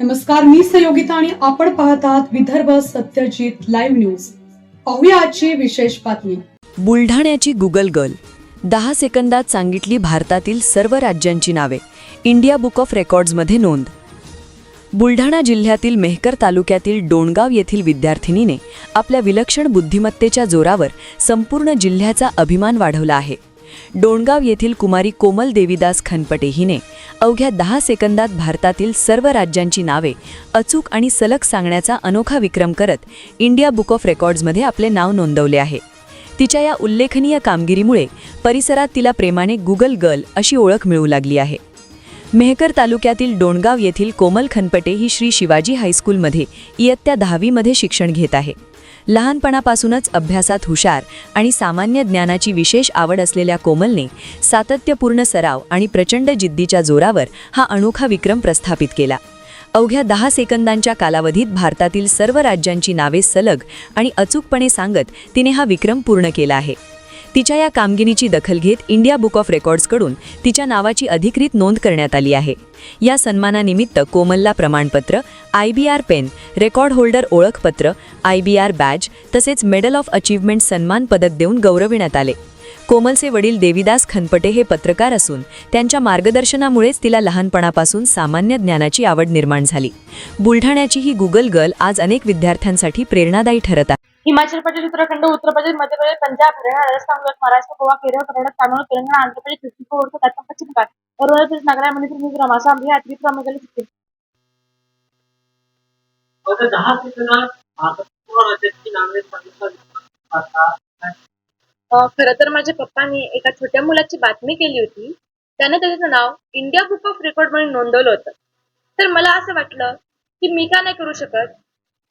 नमस्कार, मी सहयोगिता आणि आपण पाहत आहात विदर्भ सत्यजित लाईव्ह न्यूज। पाहूया आजची विशेष बातमी। बुलढाण्याची गुगल गर्ल 10 सेकंदात सांगितली भारतातील सर्व राज्यांची नावे, इंडिया बुक ऑफ रेकॉर्ड्समध्ये नोंद। बुलढाणा जिल्ह्यातील मेहकर तालुक्यातील डोणगाव येथील विद्यार्थिनीने आपल्या विलक्षण बुद्धिमत्तेच्या जोरावर संपूर्ण जिल्ह्याचा अभिमान वाढवला आहे। डोणगाव येथील कुमारी कोमल देवीदास खनपटे हिने अवघ्या 10 सेकंदात भारतातील सर्व राज्यांची नावे अचूक आणि सलग सांगण्याचा अनोखा विक्रम करत इंडिया बुक ऑफ रेकॉर्ड्समध्ये आपले नाव नोंदवले आहे। तिच्या या उल्लेखनीय कामगिरीमुळे परिसरात तिला प्रेमाने गुगल गर्ल अशी ओळख मिळू लागली आहे। मेहकर तालुक्यातील डोणगाव येथील कोमल खनपटे ही श्री शिवाजी हायस्कूलमध्ये इयत्ता 10वी मध्ये शिक्षण घेत आहे। लहानपणापासूनच अभ्यासात हुशार आणि सामान्य ज्ञानाची विशेष आवड असलेल्या कोमलने सातत्यपूर्ण सराव आणि प्रचंड जिद्दीच्या जोरावर हा अनोखा विक्रम प्रस्थापित केला। अवघ्या 10 सेकंदांच्या कालावधीत भारतातील सर्व राज्यांची नावे सलग आणि अचूकपणे सांगत तिने हा विक्रम पूर्ण केला आहे। तिच्या या कामगिरीची दखल घेत इंडिया बुक ऑफ रेकॉर्ड्सकडून तिच्या नावाची अधिकृत नोंद करण्यात आली आहे। या सन्मानानिमित्त कोमलला प्रमाणपत्र, IBR पेन, रेकॉर्ड होल्डर ओळखपत्र, IBR बॅज तसेच मेडल ऑफ अचीवमेंट सन्मान पदक देऊन गौरविण्यात आले। कोमलचे वडील देवीदास खनपटे हे पत्रकार असून त्यांच्या मार्गदर्शनामुळेच तिला लहानपणापासून सामान्य ज्ञानाची आवड निर्माण झाली। बुलढाण्याची ही गुगल गर्ल आज अनेक विद्यार्थ्यांसाठी प्रेरणादायी ठरत आहे। हिमाचल प्रदेश, उत्तराखंड, उत्तर प्रदेश, मध्य प्रदेश, पंजाब, हरियाणा, राजस्थान, गुजरात, महाराष्ट्र, गोवा, केरळ, कर्नाटक, तामिळनाडू, तेलंगणा, आंध्र प्रदेश, छत्तीसगड, ओडिशा, असम, पश्चिम बंगाल, अरुणाचल प्रदेश, नागालँड, मणिपूर, मिझोराम, आसाम, बिहार, त्रिपुरा, मेघालय, सिक्कीम। 10 सेकंदात भारतातील राज्याची नावे सांगितली। खरं तर माझ्या पप्पांनी एका छोट्या मुलाची बातमी केली होती। त्याने त्याचं नाव इंडिया बुक ऑफ रेकॉर्ड म्हणून नोंदवलं होतं। तर मला असं वाटलं की मी का नाही करू शकत।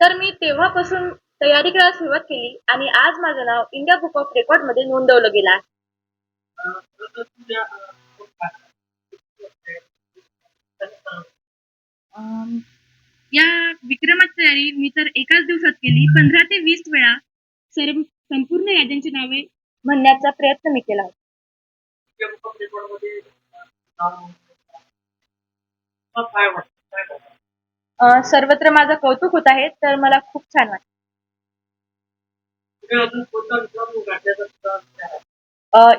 तर मी तेव्हापासून तयारी करायला सुरुवात केली आणि आज माझं नाव इंडिया बुक ऑफ रेकॉर्ड मध्ये नोंदवलं गेलं आहे। या विक्रमाची तयारी मी तर एकाच दिवसात केली। 15 ते 20 वेळा संपूर्ण राज्यांची नावे म्हणण्याचा प्रयत्न मी केला होता। सर्वत्र माझं कौतुक होत आहे, तर मला खूप छान वाटतं।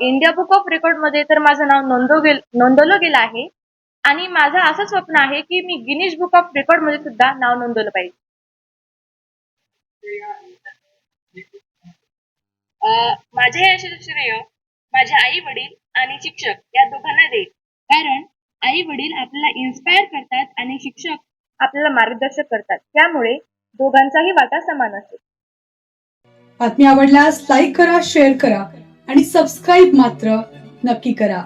इंडिया बुक ऑफ रेकॉर्ड मध्ये तर माझं नाव नोंदवलं गेलं आहे आणि माझं असं स्वप्न आहे की मी गिनीज बुक ऑफ रेकॉर्ड मध्ये सुद्धा नाव नोंदवलं पाहिजे। माझ्या या यशाचं श्रेय माझे आई वडील आणि शिक्षक या दोघांना देईल। कारण आई वडील आपल्याला इन्स्पायर करतात आणि शिक्षक आपल्याला मार्गदर्शक करतात, त्यामुळे दोघांचाही वाटा समान असेल। बातमी आवडल्यास लाईक करा, शेअर करा आणि सबस्क्राईब मात्र नक्की करा।